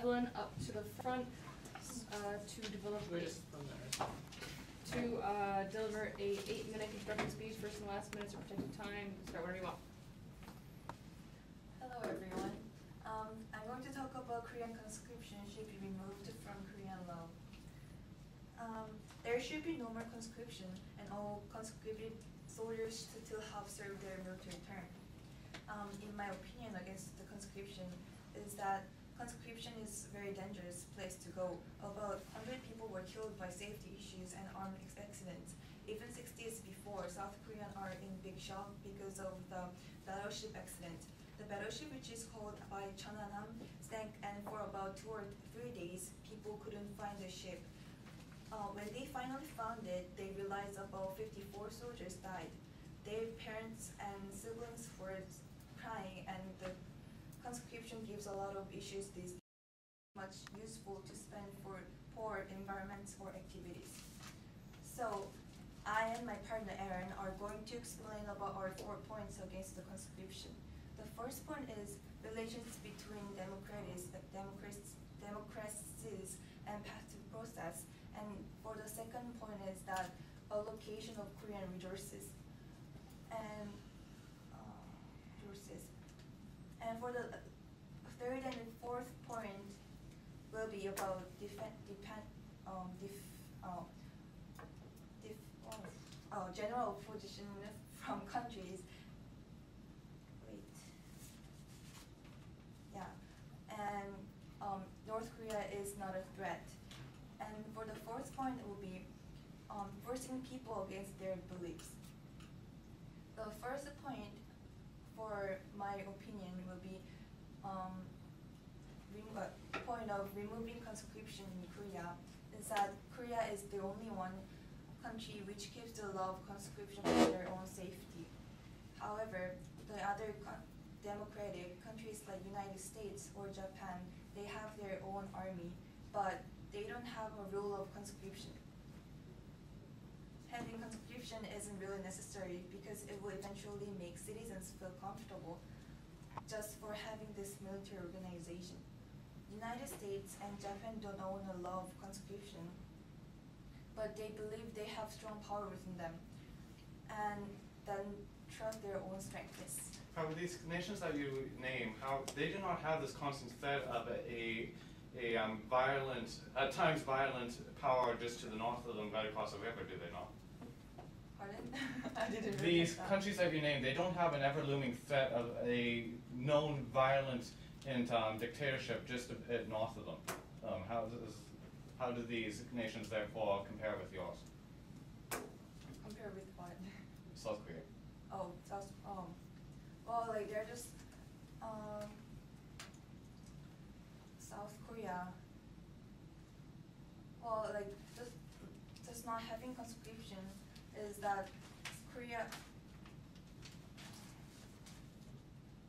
Evelyn up to the front to develop deliver a 8-minute construction speech. First and last minutes are protected time. Start whenever you want. Hello everyone. I'm going to talk about Korean conscription should be removed from Korean law. There should be no more conscription, and all conscripted soldiers still have served their military term. In my opinion against the conscription is that conscription is a very dangerous place to go. About 100 people were killed by safety issues and armed accidents. Even 6 days before, South Koreans are in big shock because of the battleship accident. The battleship, which is called by Cheonhanam, sank, and for about 2 or 3 days, people couldn't find the ship. When they finally found it, they realized about 54 soldiers died. Their parents and siblings were crying, and the conscription gives a lot of issues these days. Much useful to spend for poor environments or activities. So, I and my partner Aaron are going to explain about our 4 points against the conscription. The first point is relations between democracies and passive process. And for the second point is that allocation of Korean resources. And for the third and fourth point will be about general opposition from countries. And North Korea is not a threat. And for the fourth point, it will be forcing people against their beliefs. The first point, for my opinion, will be point of removing conscription in Korea is that Korea is the only one country which keeps the law of conscription for their own safety. However, the other democratic countries like United States or Japan, they have their own army, but they don't have a rule of conscription. Having conscription isn't really necessary because it will eventually make citizens feel comfortable just for having this military organization. United States and Japan don't own a law of conscription, but they believe they have strong power within them and then trust their own strengths. However, these nations that you name, they do not have this constant threat of a violent, at times violent power just to the north of them right across the river, do they not? Pardon? I didn't really These countries that you name, they don't have an ever-looming threat of a known violent and dictatorship just a bit north of them. How do these nations therefore compare with yours? Compare with what? South Korea. Oh, well, like they're just South Korea. Well, like just not having conscription is that Korea.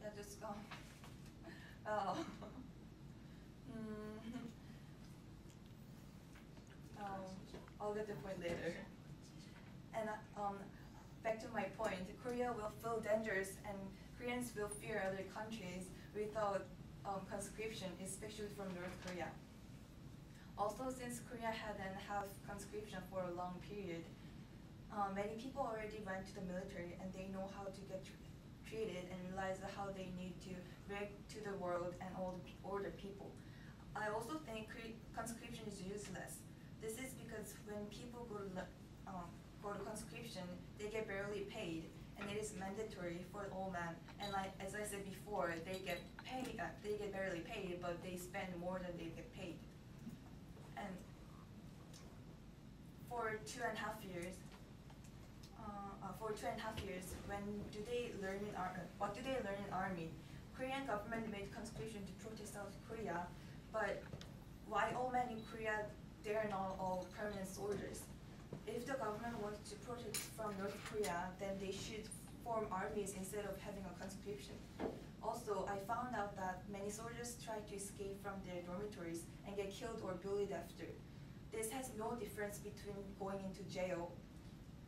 Yeah, just go. I'll get the point later. And back to my point, Korea will feel dangerous and Koreans will fear other countries without conscription, especially from North Korea. Also, since Korea hadn't had conscription for a long period, many people already went to the military and they know how to get treated and realize how they need to react to the world and older people. I also think conscription is useless. This is because when people go to conscription, they get barely paid, and it is mandatory for all men. And like as I said before, they get barely paid, but they spend more than they get paid. And for 2.5 years, what do they learn in army? Korean government made conscription to protect South Korea, but why all men in Korea? They are not all permanent soldiers. If the government wants to protect from North Korea, then they should form armies instead of having a conscription. Also, I found out that many soldiers try to escape from their dormitories and get killed or bullied after. This has no difference between going into jail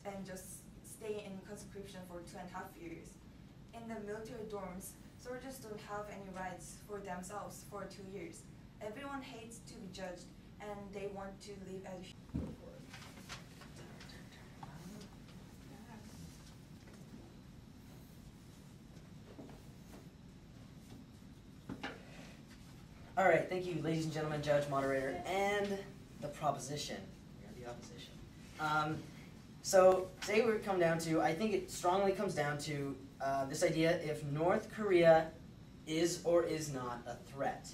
and just staying in conscription for 2.5 years. In the military dorms, soldiers don't have any rights for themselves for 2 years. Everyone hates to be judged, and they want to live as All right, thank you, ladies and gentlemen, judge, moderator, and the proposition. We are the opposition. So today we're come down to, I think it strongly comes down to this idea if North Korea is or is not a threat.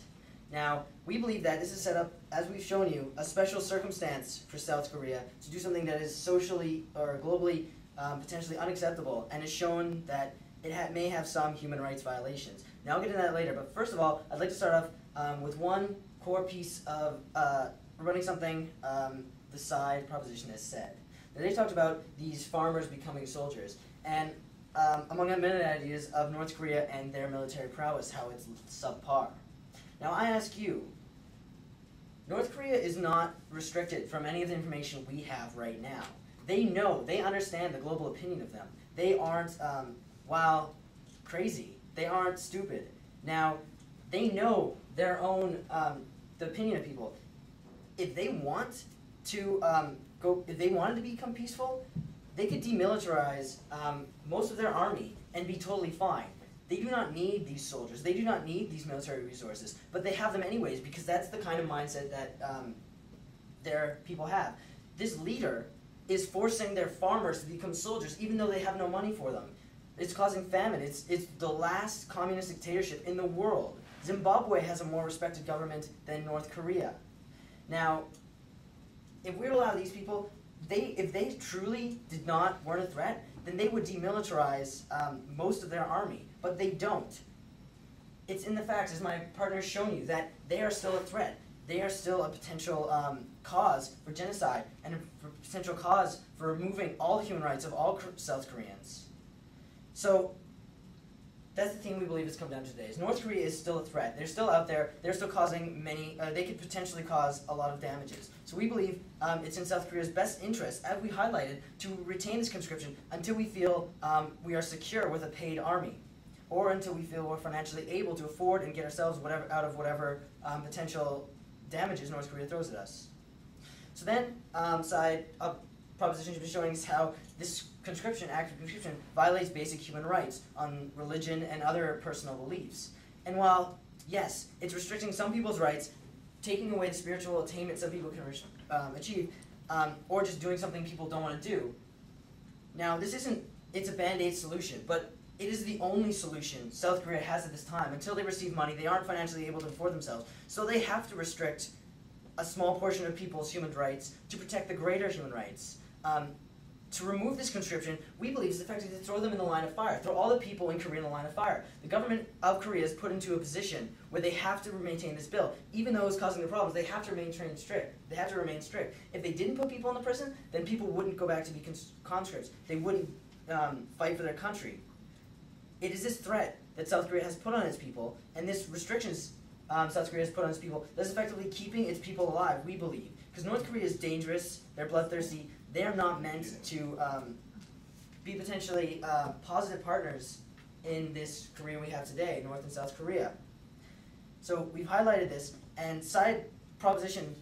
Now, we believe that this is set up, as we've shown you, a special circumstance for South Korea to do something that is socially or globally potentially unacceptable, and has shown that it may have some human rights violations. Now, I'll get into that later, but first of all, I'd like to start off with one core piece of running something the side proposition has said. Now, they talked about these farmers becoming soldiers, and among many ideas of North Korea and their military prowess, how it's subpar. Now, I ask you, North Korea is not restricted from any of the information we have right now. They know, they understand the global opinion of them. They aren't, while crazy, they aren't stupid. Now, they know their own, the opinion of people. If they want to if they wanted to become peaceful, they could demilitarize most of their army and be totally fine. They do not need these soldiers. They do not need these military resources, but they have them anyways because that's the kind of mindset that their people have. This leader is forcing their farmers to become soldiers even though they have no money for them. It's causing famine. It's the last communist dictatorship in the world. Zimbabwe has a more respected government than North Korea. Now, if we allow these people, if they truly weren't a threat, then they would demilitarize most of their army. But they don't. It's in the facts, as my partner has shown you, that they are still a threat. They are still a potential cause for genocide and a potential cause for removing all human rights of all South Koreans. So that's the thing we believe has come down to today. Is North Korea is still a threat. They're still out there. They're still causing many, they could potentially cause a lot of damages. So we believe it's in South Korea's best interest, as we highlighted, to retain this conscription until we feel we are secure with a paid army, or until we feel we're financially able to afford and get ourselves out of whatever potential damages North Korea throws at us. So then, side up proposition should be showing us how this conscription, act of conscription, violates basic human rights on religion and other personal beliefs. And while, yes, it's restricting some people's rights, taking away the spiritual attainment some people can achieve, or just doing something people don't want to do. Now, it's a band-aid solution, but it is the only solution South Korea has at this time. Until they receive money, they aren't financially able to afford themselves. So they have to restrict a small portion of people's human rights to protect the greater human rights. To remove this conscription, we believe is effectively to throw them in the line of fire, throw all the people in Korea in the line of fire. The government of Korea is put into a position where they have to maintain this bill. Even though it's causing the problems, they have to remain strict. They have to remain strict. If they didn't put people in the prison, then people wouldn't go back to be conscripts. They wouldn't fight for their country. It is this threat that South Korea has put on its people, and this restrictions South Korea has put on its people, that's effectively keeping its people alive, we believe. Because North Korea is dangerous, they're bloodthirsty, they are not meant to be potentially positive partners in this Korea we have today, North and South Korea. So we've highlighted this, and side proposition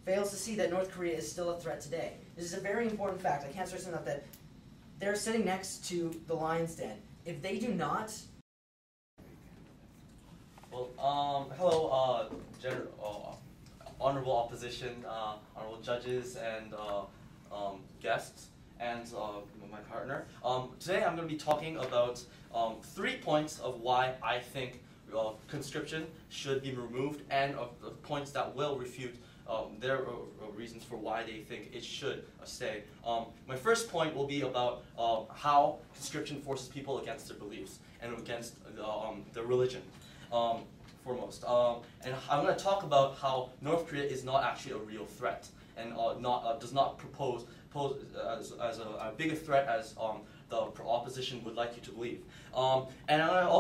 fails to see that North Korea is still a threat today. This is a very important fact. I can't stress enough that they're sitting next to the lion's den. If they do not... Well, hello, honorable opposition, honorable judges, and guests, and my partner. Today I'm going to be talking about 3 points of why I think conscription should be removed, and of the points that will refute their reasons for why they think it should stay. My first point will be about how conscription forces people against their beliefs and against their religion. Foremost. And I'm going to talk about how North Korea is not actually a real threat, and does not pose as a big a threat as the opposition would like you to believe. And I'm going to also